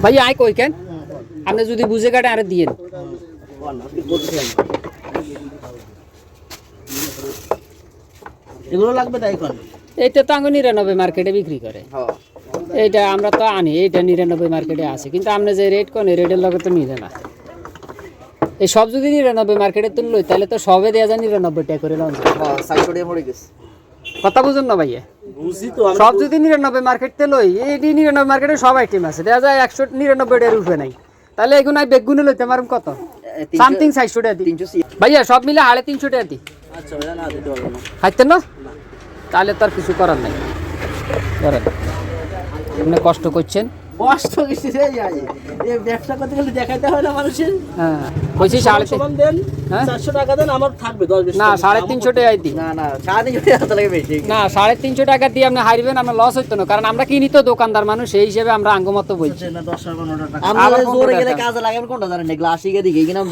ভাই আয় কই কেন আপনি যদি বুঝে কাটে আরে দিয়েন এগুলো লাগবে তাই কোন এইটা তো আঙ্গ 99 মার্কেটে বিক্রি করে এইটা আমরা তো আনি এইটা 99 মার্কেটে আছে কিন্তু আপনি যে রেট কোন রেটের লগে তো মিলে না এই সব যদি 99 মার্কেটে তুললো তাহলে তো সবে দেয়া যায় 99 টাকা করে লঞ্চ সাইড দিয়ে পড়ে গেছে কথা বুঝুন না ভাইয়া বুঝি তো সব যদি 99 মার্কেটে লই এই 99 মার্কেটে সব আইটেম আছে দেয়া যায় 199 টাকার উপরে নাই তাহলে এগুলো বেগুনে লইতে পারুম কত সামথিং 600 টাকা দি ভাইয়া সব মিলে 350 টাকা দি আচ্ছা ভাই না দিতে পারবো না খাইতেন না তাহলে তো আর কিছু করার নাই করেন আপনি কষ্ট করছেন কষ্ট কিছু রে যায় এই ব্যবসা করতে গেলে দেখাইতে হয় না মানুষের হ্যাঁ কইছি 350 দেন হ্যাঁ 400 টাকা দেন আমার থাকবে 10 না 350 টাকা দি না না 350 টাকা লাগে বেশি না 350 টাকা দিয়ে আপনি হারিবেন আমরা লস হইতো না কারণ আমরা কিনি তো দোকানদার মানুষ সেই হিসেবে আমরা আঙ্গমত বলছি না 10 টাকা আমরা জোরে গেলে কাজে লাগাবেন কোনটা জানেন গ্লাসিকে দিকে কিনাম